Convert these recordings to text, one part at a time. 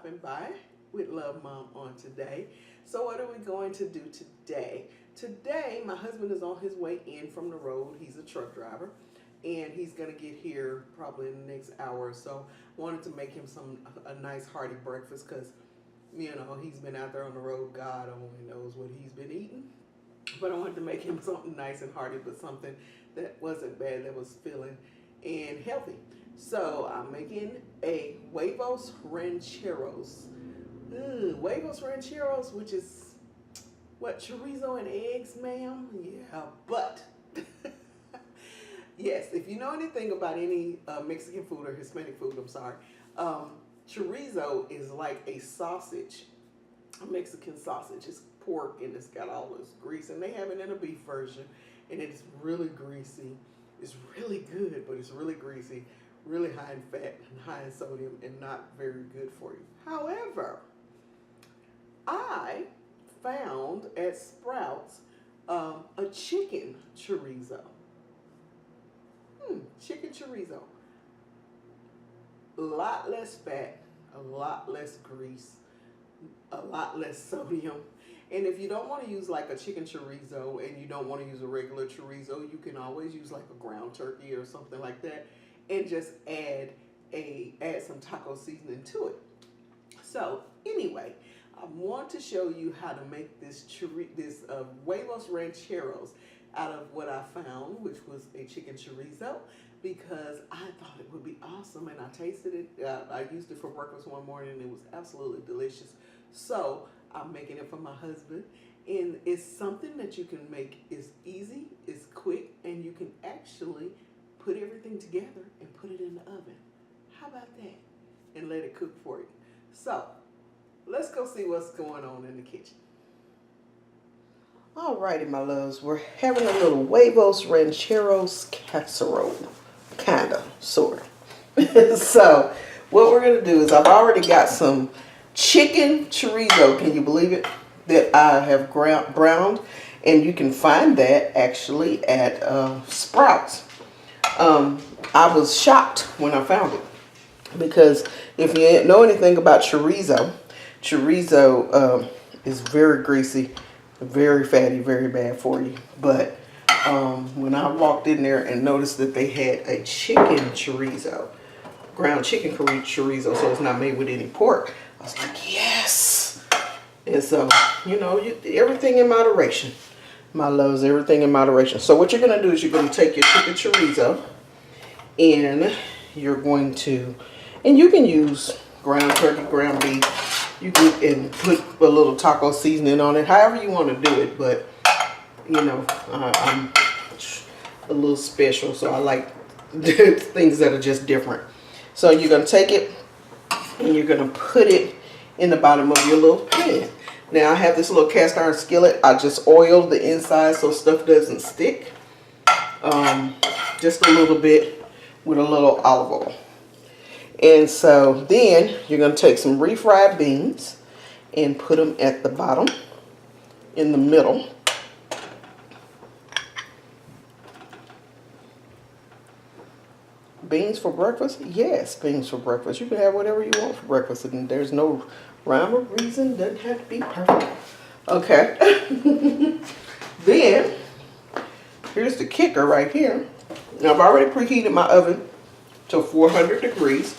stopping by with Love Mom on today. So what are we going to do today? Today, my husband is on his way in from the road. He's a truck driver, and he's going to get here probably in the next hour or so. Wanted to make him a nice hearty breakfast because, you know, he's been out there on the road. God only knows what he's been eating. But I wanted to make him something nice and hearty, but something that wasn't bad, that was filling and healthy. So I'm making a Huevos Rancheros. Huevos Rancheros, which is what, chorizo and eggs, ma'am? Yeah, but yes, if you know anything about any Mexican food or Hispanic food, I'm sorry, chorizo is like a sausage, a Mexican sausage. It's pork and it's got all this grease, and they have it in a beef version, and it's really greasy. It's really good, but it's really greasy, really high in fat and high in sodium, and not very good for you. However, I found at Sprouts a chicken chorizo. Chicken chorizo. A lot less fat, a lot less grease, a lot less sodium. And if you don't want to use like a chicken chorizo and you don't want to use a regular chorizo, you can always use like a ground turkey or something like that, and just add some taco seasoning to it. So anyway, I want to show you how to make this Huevos Rancheros out of what I found, which was a chicken chorizo, because I thought it would be awesome, and I tasted it. I used it for breakfast one morning, and it was absolutely delicious. So I'm making it for my husband, and it's something that you can make. It's easy, it's quick, and you can actually put everything together and put it in the oven. How about that? And let it cook for you. So let's go see what's going on in the kitchen. Alrighty, my loves, we're having a little Huevos Rancheros casserole, kinda, sorta. So what we're gonna do is, I've already got some chicken chorizo, can you believe it, that I have browned, and you can find that actually at Sprouts. I was shocked when I found it, because if you know anything about chorizo is very greasy, very fatty, very bad for you. But when I walked in there and noticed that they had a chicken chorizo, ground chicken chorizo, so it's not made with any pork, I was like, yes. And so, you know, everything in moderation, my loves, everything in moderation. So what you're going to do is you're going to take your chicken chorizo, and you're going to, and you can use ground turkey, ground beef, you can, and put a little taco seasoning on it, however you want to do it. But, you know, I'm a little special, so I like things that are just different. So you're going to take it, and you're going to put it in the bottom of your little pan. Now I have this little cast iron skillet. I just oiled the inside so stuff doesn't stick. Just a little bit with a little olive oil. And so then you're going to take some refried beans and put them at the bottom, in the middle. Beans for breakfast? Yes, beans for breakfast. You can have whatever you want for breakfast, and there's no rhyme or reason. Doesn't have to be perfect. Okay. Then, here's the kicker right here. Now, I've already preheated my oven to 400 degrees.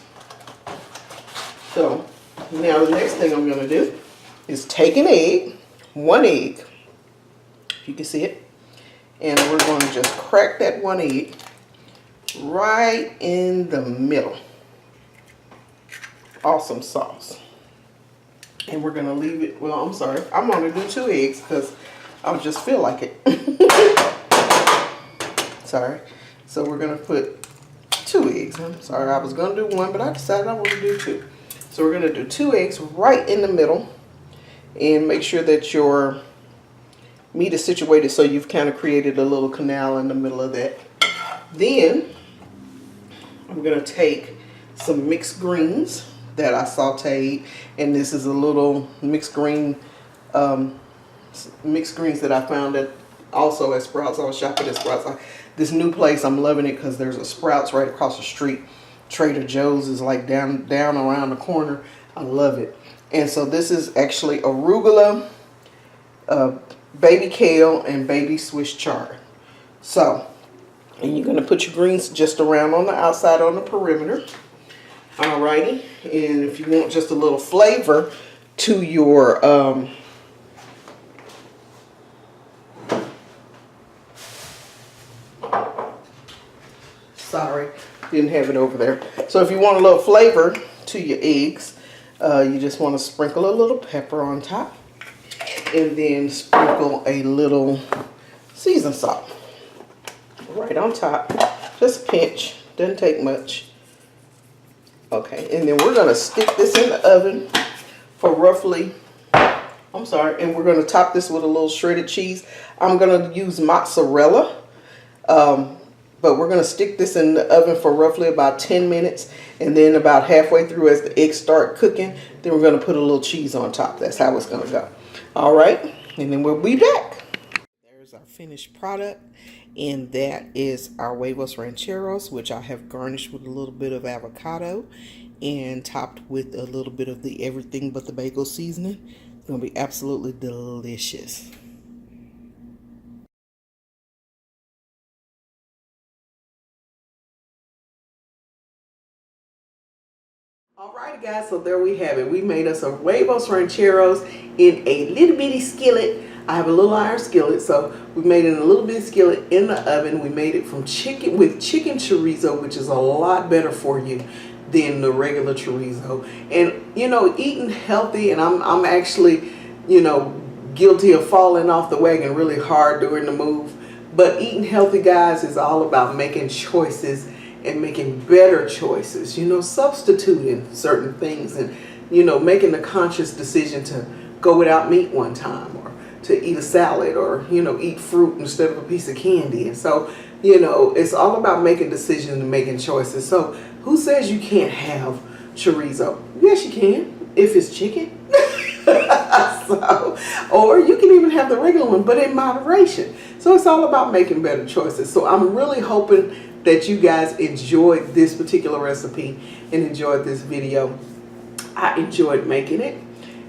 So, now the next thing I'm going to do is take an egg, one egg, if you can see it, and we're going to just crack that one egg right in the middle. Awesome sauce. And we're going to leave it, well, I'm sorry, I'm going to do 2 eggs because I just feel like it. Sorry. So we're going to put 2 eggs. I'm sorry, I was going to do 1, but I decided I want to do 2. So we're going to do 2 eggs right in the middle, and make sure that your meat is situated so you've kind of created a little canal in the middle of that. Then I'm going to take some mixed greens that I sauteed, and this is a little mixed greens that I found at also at Sprouts. I was shopping at Sprouts. This new place, I'm loving it because there's a Sprouts right across the street. Trader Joe's is like down around the corner. I love it. And so this is actually arugula, baby kale, and baby Swiss chard. So, and you're going to put your greens just around on the outside on the perimeter. Alrighty. And if you want just a little flavor to your sorry, didn't have it over there. So if you want a little flavor to your eggs, you just want to sprinkle a little pepper on top, and then sprinkle a little seasoned salt right on top, just a pinch, doesn't take much. Okay, and then we're going to stick this in the oven for roughly, and we're going to top this with a little shredded cheese. I'm going to use mozzarella, but we're going to stick this in the oven for roughly about 10 minutes, and then about halfway through, as the eggs start cooking, then we're going to put a little cheese on top. That's how it's going to go. All right, and then we'll be back. There's our finished product, and that is our Huevos Rancheros, which I have garnished with a little bit of avocado and topped with a little bit of the everything but the bagel seasoning. It's going to be absolutely delicious. Alright guys, so there we have it. We made us a Huevos Rancheros in a little bitty skillet. I have a little iron skillet, so we made it in a little bitty skillet in the oven. We made it from chicken chorizo, which is a lot better for you than the regular chorizo. And you know, eating healthy, and I'm actually, you know, guilty of falling off the wagon really hard during the move. But eating healthy, guys, is all about making choices and making better choices, you know, substituting certain things, and, you know, making the conscious decision to go without meat one time, or to eat a salad, or, you know, eat fruit instead of a piece of candy. And so, you know, it's all about making decisions and making choices. So who says you can't have chorizo? Yes, you can, if it's chicken. So, or you can even have the regular one, but in moderation. So it's all about making better choices. So I'm really hoping that you guys enjoyed this particular recipe and enjoyed this video. I enjoyed making it.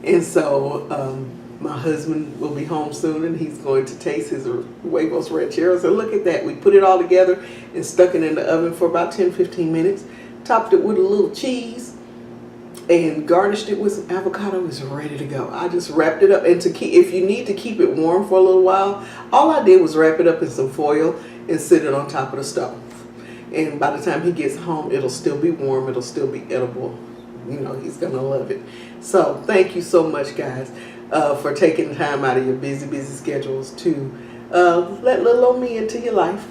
And so my husband will be home soon, and he's going to taste his Huevos Rancheros. And look at that. We put it all together and stuck it in the oven for about 10-15 minutes. Topped it with a little cheese and garnished it with some avocado. It's ready to go. I just wrapped it up. And to keep, if you need to keep it warm for a little while, all I did was wrap it up in some foil and sit it on top of the stove. And by the time he gets home, it'll still be warm. It'll still be edible. You know, he's going to love it. So thank you so much, guys, for taking the time out of your busy schedules to let little old me into your life.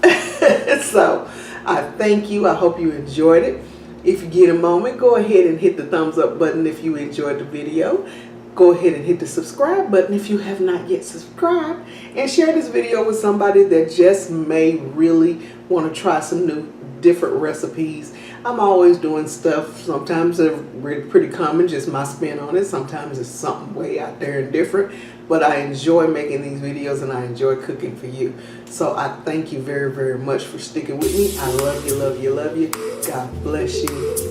So I thank you. I hope you enjoyed it. If you get a moment, go ahead and hit the thumbs up button if you enjoyed the video. Go ahead and hit the subscribe button if you have not yet subscribed. And share this video with somebody that just may really want to try some new different recipes. I'm always doing stuff. Sometimes they're pretty common, just my spin on it. Sometimes it's something way out there and different. But I enjoy making these videos, and I enjoy cooking for you. So I thank you very, very much for sticking with me. I love you, love you, love you. God bless you.